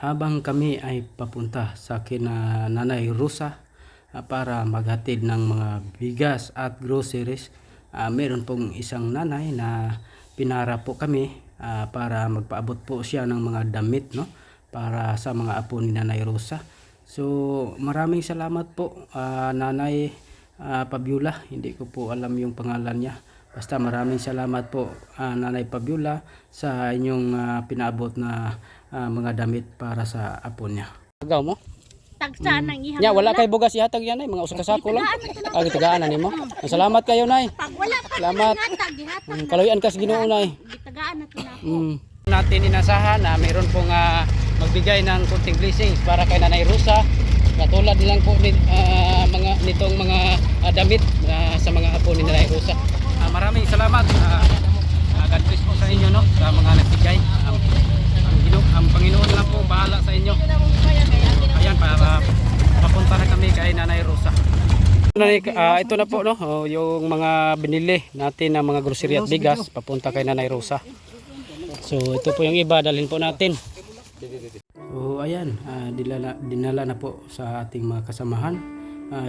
habang kami ay papunta sa kina Nanay Rosa para maghatid ng mga bigas at groceries, meron pong isang nanay na pinara po kami para magpaabot po siya ng mga damit, no, para sa mga apo ni Nanay Rosa. So maraming salamat po, Nanay Fabiola. Hindi ko po alam yung pangalan niya. Basta maraming salamat po, Nanay Fabiola, sa inyong pinaabot na mga damit para sa apo niya. Tagaw mo? Tagsaan ang ihang. Nya wala kay bugas ihatag yan ay mga usa ka sako lang. Gitagaan na nimo. Salamat kayo nay. Pag wala pa Salamat. gihatag. Kaloyan kas Ginoo nay. Gitagaan na tinako. Natin inasahan na mayroon pong magbigay ng kunting blessings para kay Nanay Rosa. Katulad lang po nitong mga damit sa mga apo ni Nanay Rosa. Maraming salamat. God bless po sa inyo, no, sa mga nagbigay. Ang Panginoon lang po bahala sa inyo. Ayan, para papunta na kami kay Nanay Rosa. Ito na po, no, yung mga binili natin ng mga grocery at bigas papunta kay Nanay Rosa. So ito po yung iba, dalhin po natin. So ayan, dinala na po sa ating mga kasamahan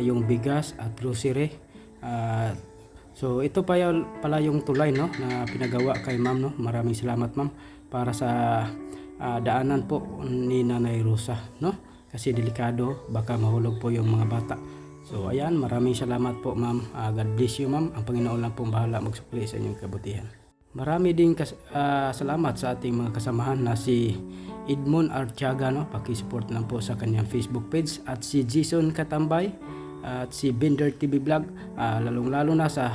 yung bigas at grocery. So ito pala yung tulay, no, na pinagawa kay ma'am, no. Maraming salamat ma'am para sa daanan po ni Nanay Rosa, no, kasi delikado, baka mahulog po yung mga bata. So ayan, maraming salamat po ma'am. God bless you ma'am. Ang Panginoon lang pong bahala magsukli sa inyong kabutihan. Marami din salamat sa ating mga kasamahan na si Edmond Artiaga, no. Paki-support lang po sa kanyang Facebook page, at si Jason Katambay at si Binder TV Vlog, lalong-lalo na sa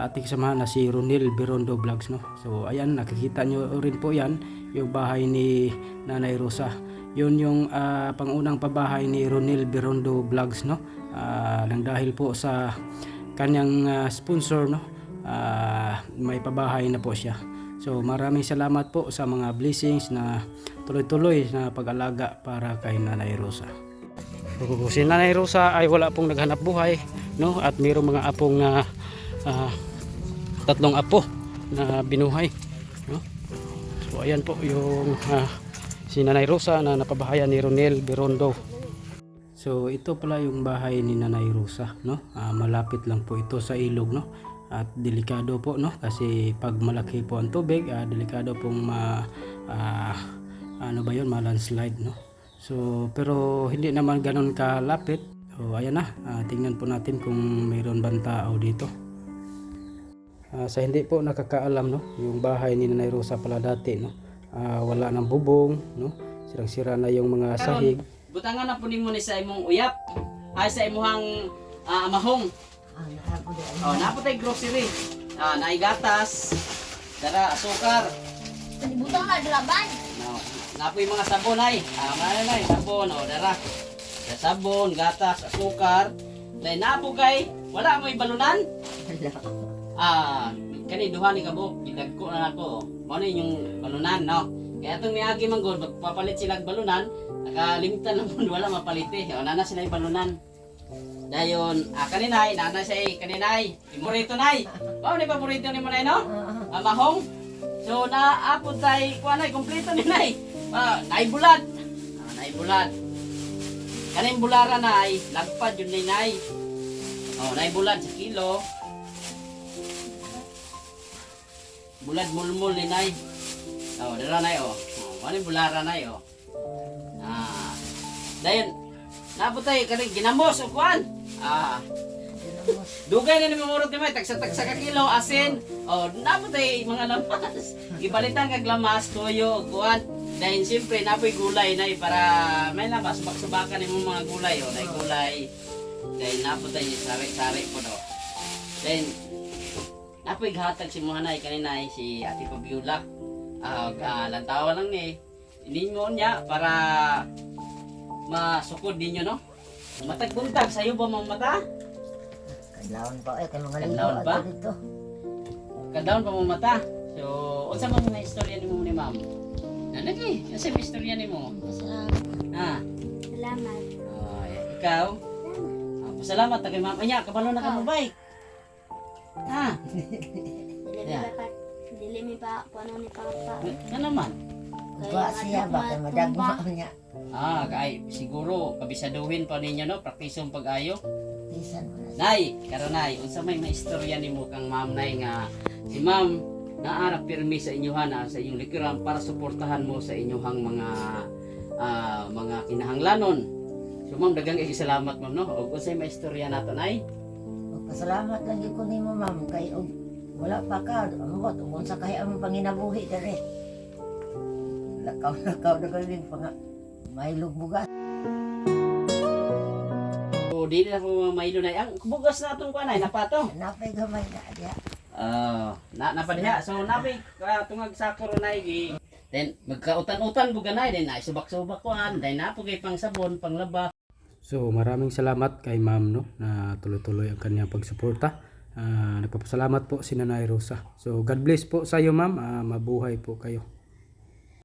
ating kasamahan na si Ronel Berondo Vlogs, no. So ayan, nakikita nyo rin po yan, yung bahay ni Nanay Rosa. Yun yung pangunang pabahay ni Ronel Berondo Vlogs, no. Nang dahil po sa kanyang sponsor, no, may pabahay na po siya. So maraming salamat po sa mga blessings na tuloy-tuloy na pag-alaga para kay Nanay Rosa. So, si Nanay Rosa ay wala pong naghanap buhay, no, at mayroong mga apong tatlong apo na binuhay, no. So ayan po yung si Nanay Rosa na napabahayan ni Ronel Berondo. So ito pala yung bahay ni Nanay Rosa, no. Malapit lang po ito sa ilog, no, at delikado po, no, kasi pag malaki po ang tubig, delikado pong ma-landslide, no. So pero hindi naman ganoon kalapit. So ayan na, tingnan po natin kung mayroon bang tao dito. Sa hindi po nakakaalam, no, yung bahay ni Nanay Rosa pala dati, no, wala nang bubong, no, sirang-sira na yung mga sahig. Butangan na po ni mo ni sa imong uyap, ay sa imong amahong. Napo tay grocery. Naay gatas, dara asukar. Butang na laban. Napo yung mga sabon ay. Manay sabon, dara. Sabon, gatas, asukar. Dahil napo kay wala mo ibalunan. Kani duha ni kabo, gidagko na nako. Mao ni yung balunan, no. Kaya atong miagi man gud magpapalit sila og balunan, nakalimtan na mo wala mapalite. Nana sila yung balunan. Dayon, kaninay, nana siya kaninay. Paborito nay. Ni paborito ni mo nay, no? Amahong. So naapod tay kuanay kompleto ni nay. Nay bulad. Nay bulad. Kaning bulara nay, lagpad yun ni nay. Nay bulad sa kilo. Bulad mulmul ni nay. Dala nay Kaning bulara nay dayon naputay kaning ginamos o kuan. Dugay na ni mamurot ni may tagsa ka kilo asin. Naputay mga lamas. Gibalitan kag lamas toyo kuan. Dahil siyempre napoy gulay na para may labas subak-subakan yung mga gulay. Nay gulay. Dahil naputay sari-sari po do. Dahil napoy gahatag si Muhanay kaninay si Ate Fabiola. Lantawa lang ni. Ininyo niya para masukod ninyo, no? Matagbuntag sa'yo ba mga mata? Kadlaon pa kay mga Kadlawon pa? dito. Kadlawon pa mga mata. So, unsa man mga istorya nimo ni ma'am? Nalagi, asa may istorya nimo? Salamat. Ikaw? Pasalamat kay ma'am. Anya, kabalo na ka mo bay. Dili mi pa kuno ni papa. Ano naman? Ba siya ba kay madagma niya. Kay siguro kabisaduhin pa ninyo no, praktisong pag-ayo. Tisan mo na. Nay, karon nay, unsa may maistorya nimo kang ma'am nay nga si ma'am naara pirmi sa inyohan sa inyong likuran para suportahan mo sa inyong mga kinahanglanon. So ma'am, daghang kay salamat ma'am no. Ug unsay maistorya nato nay? Pasalamat lang gyud ko nimo ma'am kay og wala pa ka amot kung sa kay ang panginabuhi dere. Lakaw na kay pang mailog bugas. So dili na ko mailo nay. Ang bugas na atong kuanay napato. Napay gamay na diya. Napadya. So napay tungag sakuro nay gi. Then magkautan-utan buga nay then ay subak-subak kuan, then napo kay pang sabon, panglaba. So maraming salamat kay ma'am no na tuloy-tuloy ang kanyang pagsuporta. Nagpapasalamat po si Nanay Rosa. So God bless po sa iyo ma'am. Mabuhay po kayo.